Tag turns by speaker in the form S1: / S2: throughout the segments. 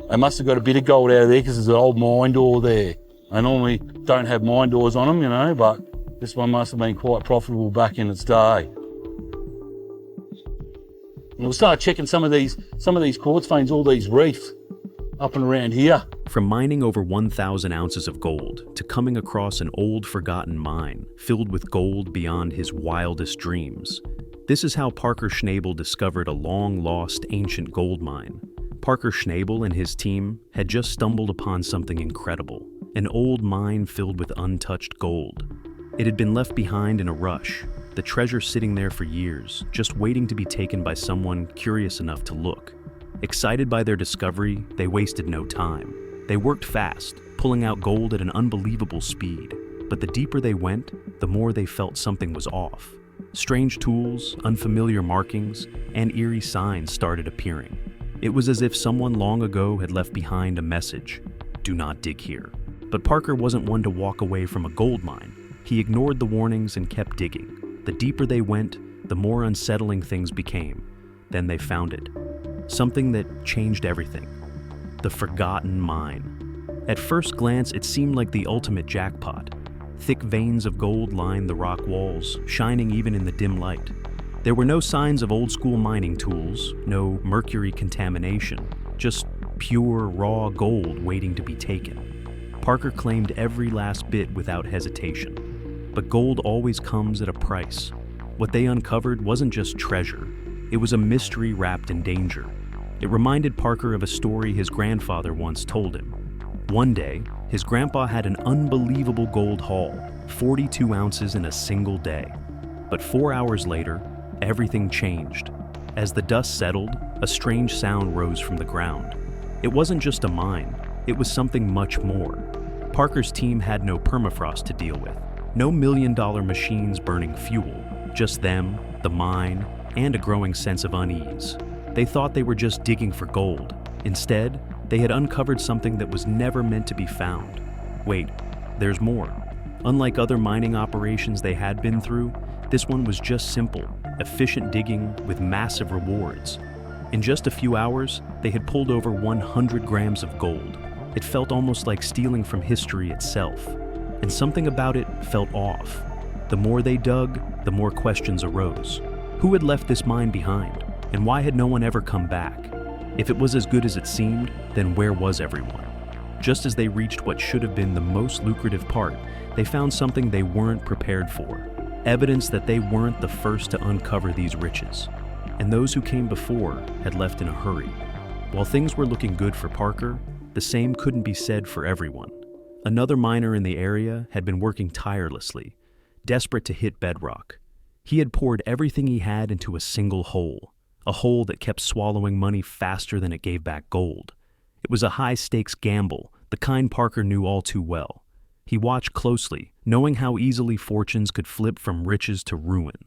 S1: They must have got a bit of gold out of there because there's an old mine door there. They normally don't have mine doors on them, you know, but this one must have been quite profitable back in its day. And we'll start checking some of these quartz veins, all these reefs up and around here.
S2: From mining over 1,000 ounces of gold to coming across an old forgotten mine filled with gold beyond his wildest dreams, this is how Parker Schnabel discovered a long-lost ancient gold mine. Parker Schnabel and his team had just stumbled upon something incredible, an old mine filled with untouched gold. It had been left behind in a rush, the treasure sitting there for years, just waiting to be taken by someone curious enough to look. Excited by their discovery, they wasted no time. They worked fast, pulling out gold at an unbelievable speed. But the deeper they went, the more they felt something was off. Strange tools, unfamiliar markings, and eerie signs started appearing. It was as if someone long ago had left behind a message: "Do not dig here." But Parker wasn't one to walk away from a gold mine. He ignored the warnings and kept digging. The deeper they went, the more unsettling things became. Then they found it. Something that changed everything. The forgotten mine. At first glance, it seemed like the ultimate jackpot. Thick veins of gold lined the rock walls, shining even in the dim light. There were no signs of old-school mining tools, no mercury contamination, just pure, raw gold waiting to be taken. Parker claimed every last bit without hesitation. But gold always comes at a price. What they uncovered wasn't just treasure. It was a mystery wrapped in danger. It reminded Parker of a story his grandfather once told him. One day, his grandpa had an unbelievable gold haul, 42 ounces in a single day. But 4 hours later, everything changed. As the dust settled, a strange sound rose from the ground. It wasn't just a mine, it was something much more. Parker's team had no permafrost to deal with, no million-dollar machines burning fuel, just them, the mine, and a growing sense of unease. They thought they were just digging for gold. Instead, they had uncovered something that was never meant to be found. Wait, there's more. Unlike other mining operations they had been through, this one was just simple, efficient digging with massive rewards. In just a few hours, they had pulled over 100 grams of gold. It felt almost like stealing from history itself. And something about it felt off. The more they dug, the more questions arose. Who had left this mine behind? And why had no one ever come back? If it was as good as it seemed, then where was everyone? Just as they reached what should have been the most lucrative part, they found something they weren't prepared for. Evidence that they weren't the first to uncover these riches. And those who came before had left in a hurry. While things were looking good for Parker, the same couldn't be said for everyone. Another miner in the area had been working tirelessly, desperate to hit bedrock. He had poured everything he had into a single hole, a hole that kept swallowing money faster than it gave back gold. It was a high-stakes gamble, the kind Parker knew all too well. He watched closely, knowing how easily fortunes could flip from riches to ruin.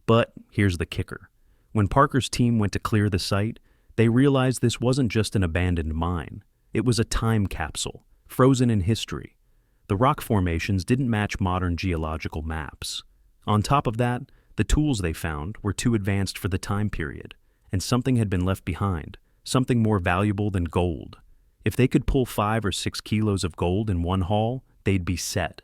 S2: But here's the kicker. When Parker's team went to clear the site, they realized this wasn't just an abandoned mine. It was a time capsule, frozen in history. The rock formations didn't match modern geological maps. On top of that, the tools they found were too advanced for the time period, and something had been left behind, something more valuable than gold. If they could pull 5 or 6 kilos of gold in one haul, they'd be set.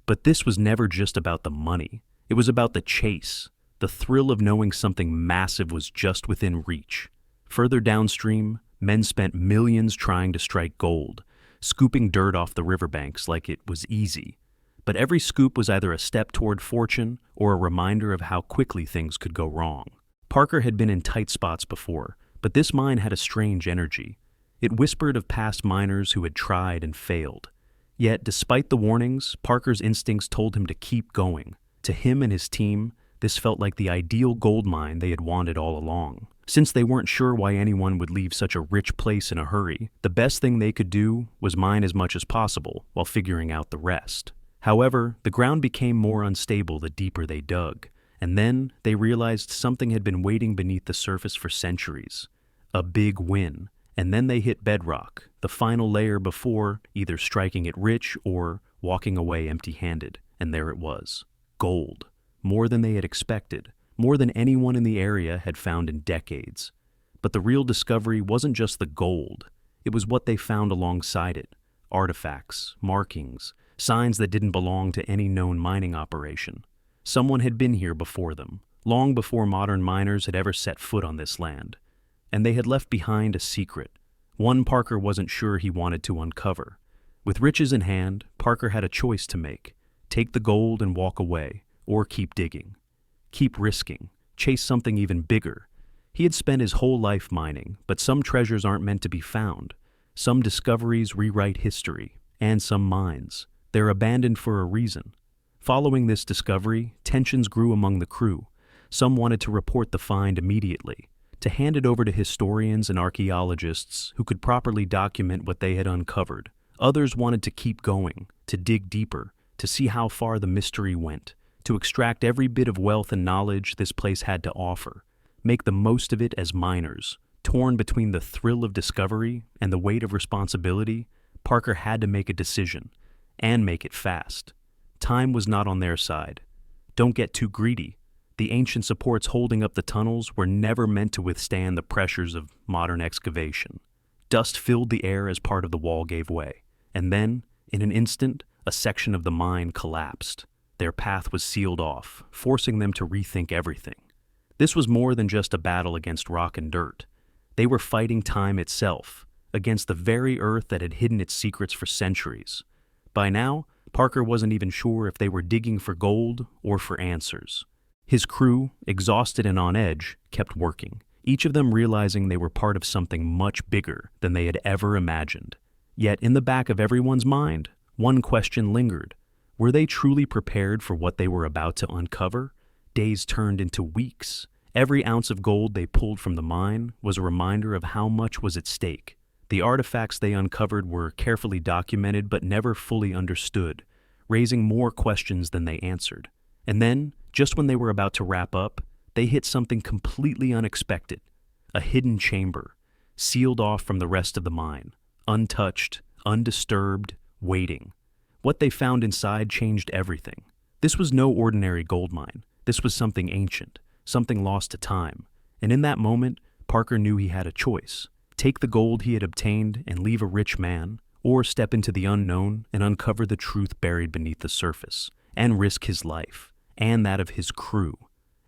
S2: But this was never just about the money. It was about the chase, the thrill of knowing something massive was just within reach. Further downstream, men spent millions trying to strike gold, scooping dirt off the riverbanks like it was easy. But every scoop was either a step toward fortune or a reminder of how quickly things could go wrong. Parker had been in tight spots before, but this mine had a strange energy. It whispered of past miners who had tried and failed. Yet, despite the warnings, Parker's instincts told him to keep going. To him and his team, this felt like the ideal gold mine they had wanted all along. Since they weren't sure why anyone would leave such a rich place in a hurry, the best thing they could do was mine as much as possible while figuring out the rest. However, the ground became more unstable the deeper they dug, and then they realized something had been waiting beneath the surface for centuries. A big win. And then they hit bedrock, the final layer before either striking it rich or walking away empty-handed. And there it was. Gold. More than they had expected. More than anyone in the area had found in decades. But the real discovery wasn't just the gold. It was what they found alongside it: artifacts, markings, signs that didn't belong to any known mining operation. Someone had been here before them, long before modern miners had ever set foot on this land. And they had left behind a secret, one Parker wasn't sure he wanted to uncover. With riches in hand, Parker had a choice to make: take the gold and walk away, or keep digging. Keep risking, chase something even bigger. He had spent his whole life mining, but some treasures aren't meant to be found. Some discoveries rewrite history, and some mines. They're abandoned for a reason. Following this discovery, tensions grew among the crew. Some wanted to report the find immediately, to hand it over to historians and archaeologists who could properly document what they had uncovered. Others wanted to keep going, to dig deeper, to see how far the mystery went, to extract every bit of wealth and knowledge this place had to offer, make the most of it as miners. Torn between the thrill of discovery and the weight of responsibility, Parker had to make a decision, and make it fast. Time was not on their side. Don't get too greedy. The ancient supports holding up the tunnels were never meant to withstand the pressures of modern excavation. Dust filled the air as part of the wall gave way, and then, in an instant, a section of the mine collapsed. Their path was sealed off, forcing them to rethink everything. This was more than just a battle against rock and dirt. They were fighting time itself, against the very earth that had hidden its secrets for centuries. By now, Parker wasn't even sure if they were digging for gold or for answers. His crew, exhausted and on edge, kept working, each of them realizing they were part of something much bigger than they had ever imagined. Yet in the back of everyone's mind, one question lingered. Were they truly prepared for what they were about to uncover? Days turned into weeks. Every ounce of gold they pulled from the mine was a reminder of how much was at stake. The artifacts they uncovered were carefully documented but never fully understood, raising more questions than they answered. And then, just when they were about to wrap up, they hit something completely unexpected: a hidden chamber, sealed off from the rest of the mine, untouched, undisturbed, waiting. What they found inside changed everything. This was no ordinary gold mine. This was something ancient, something lost to time. And in that moment, Parker knew he had a choice: take the gold he had obtained and leave a rich man, or step into the unknown and uncover the truth buried beneath the surface, and risk his life, and that of his crew.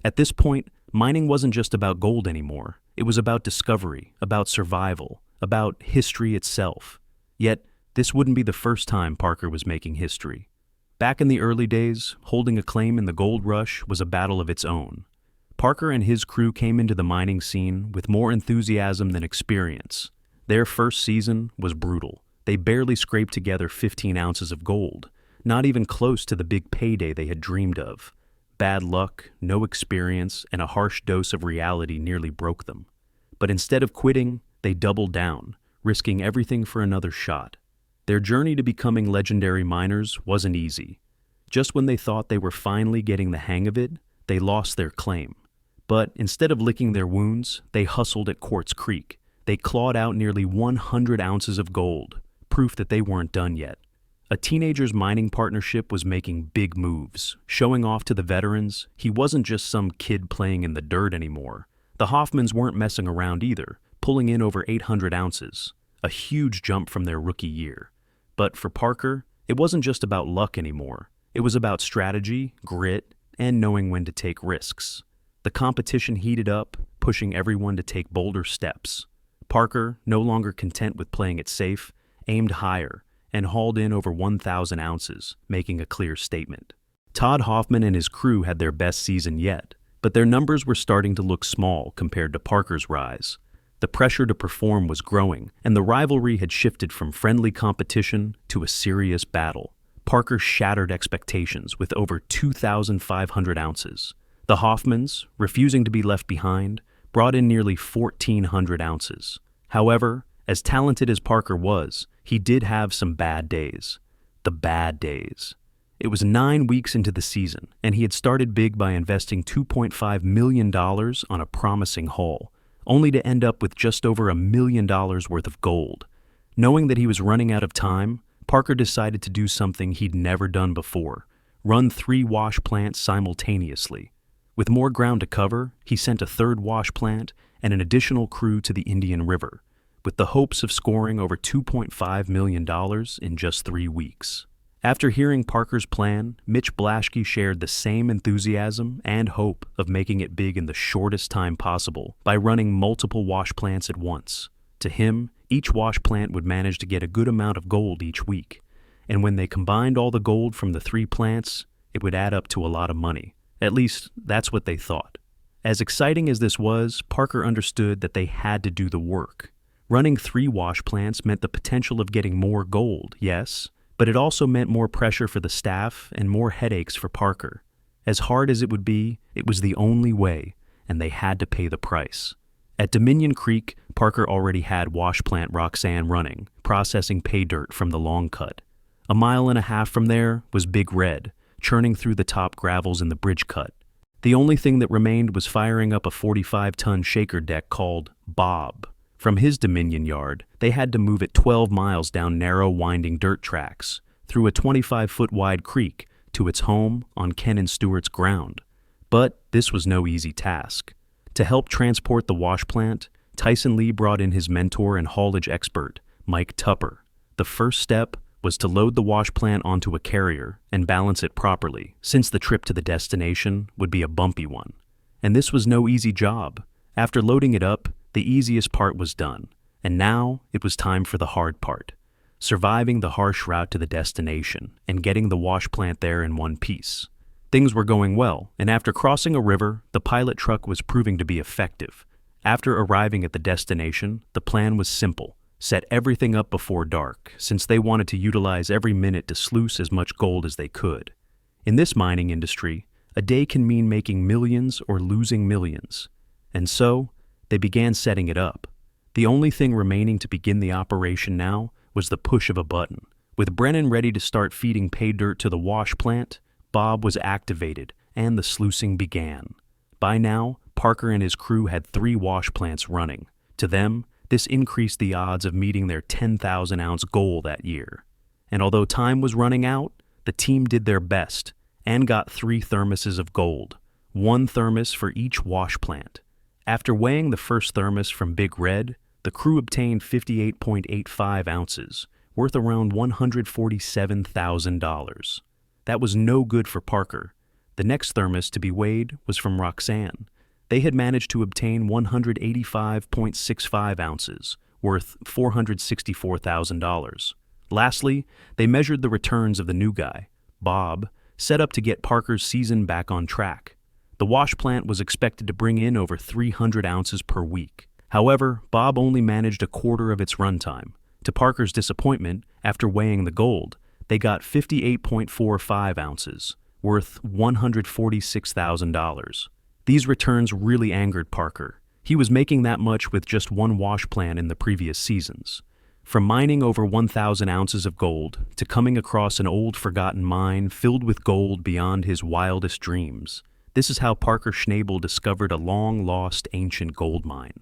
S2: At this point, mining wasn't just about gold anymore. It was about discovery, about survival, about history itself. Yet, this wouldn't be the first time Parker was making history. Back in the early days, holding a claim in the gold rush was a battle of its own. Parker and his crew came into the mining scene with more enthusiasm than experience. Their first season was brutal. They barely scraped together 15 ounces of gold, not even close to the big payday they had dreamed of. Bad luck, no experience, and a harsh dose of reality nearly broke them. But instead of quitting, they doubled down, risking everything for another shot. Their journey to becoming legendary miners wasn't easy. Just when they thought they were finally getting the hang of it, they lost their claim. But instead of licking their wounds, they hustled at Quartz Creek. They clawed out nearly 100 ounces of gold, proof that they weren't done yet. A teenager's mining partnership was making big moves, showing off to the veterans he wasn't just some kid playing in the dirt anymore. The Hoffmans weren't messing around either, pulling in over 800 ounces, a huge jump from their rookie year. But for Parker, it wasn't just about luck anymore. It was about strategy, grit, and knowing when to take risks. The competition heated up, pushing everyone to take bolder steps. Parker, no longer content with playing it safe, aimed higher and hauled in over 1,000 ounces, making a clear statement. Todd Hoffman and his crew had their best season yet, but their numbers were starting to look small compared to Parker's rise. The pressure to perform was growing, and the rivalry had shifted from friendly competition to a serious battle. Parker shattered expectations with over 2,500 ounces. The Hoffmans, refusing to be left behind, brought in nearly 1,400 ounces. However, as talented as Parker was, he did have some bad days. The bad days. It was 9 weeks into the season, and he had started big by investing $2.5 million on a promising haul, only to end up with just over $1 million worth of gold. Knowing that he was running out of time, Parker decided to do something he'd never done before: run 3 wash plants simultaneously. With more ground to cover, he sent a third wash plant and an additional crew to the Indian River. with the hopes of scoring over $2.5 million in just 3 weeks. After hearing Parker's plan, Mitch Blaschke shared the same enthusiasm and hope of making it big in the shortest time possible by running multiple wash plants at once. To him, each wash plant would manage to get a good amount of gold each week, and when they combined all the gold from the 3 plants, it would add up to a lot of money. At least, that's what they thought. As exciting as this was, Parker understood that they had to do the work. Running 3 wash plants meant the potential of getting more gold, yes, but it also meant more pressure for the staff and more headaches for Parker. As hard as it would be, it was the only way, and they had to pay the price. At Dominion Creek, Parker already had wash plant Roxanne running, processing pay dirt from the long cut. 1.5 miles from there was Big Red, churning through the top gravels in the bridge cut. The only thing that remained was firing up a 45-ton shaker deck called Bob. From his Dominion yard, they had to move it 12 miles down narrow, winding dirt tracks, through a 25-foot-wide creek to its home on Ken and Stewart's ground. But this was no easy task. To help transport the wash plant, Tyson Lee brought in his mentor and haulage expert, Mike Tupper. The first step was to load the wash plant onto a carrier and balance it properly, since the trip to the destination would be a bumpy one. And this was no easy job. After loading it up, the easiest part was done, and now it was time for the hard part: surviving the harsh route to the destination and getting the wash plant there in one piece. Things were going well, and after crossing a river, the pilot truck was proving to be effective. After arriving at the destination, the plan was simple: set everything up before dark, since they wanted to utilize every minute to sluice as much gold as they could. In this mining industry, a day can mean making millions or losing millions. And so, they began setting it up. The only thing remaining to begin the operation now was the push of a button. With Brennan ready to start feeding pay dirt to the wash plant, Bob was activated, and the sluicing began. By now, Parker and his crew had 3 wash plants running. To them, this increased the odds of meeting their 10,000-ounce goal that year. And although time was running out, the team did their best and got 3 thermoses of gold, 1 thermos for each wash plant. After weighing the first thermos from Big Red, the crew obtained 58.85 ounces, worth around $147,000. That was no good for Parker. The next thermos to be weighed was from Roxanne. They had managed to obtain 185.65 ounces, worth $464,000. Lastly, they measured the returns of the new guy, Bob, set up to get Parker's season back on track. The wash plant was expected to bring in over 300 ounces per week. However, Bob only managed a quarter of its runtime. To Parker's disappointment, after weighing the gold, they got 58.45 ounces, worth $146,000. These returns really angered Parker. He was making that much with just 1 wash plant in the previous seasons. From mining over 1,000 ounces of gold to coming across an old forgotten mine filled with gold beyond his wildest dreams, this is how Parker Schnabel discovered a long-lost ancient gold mine.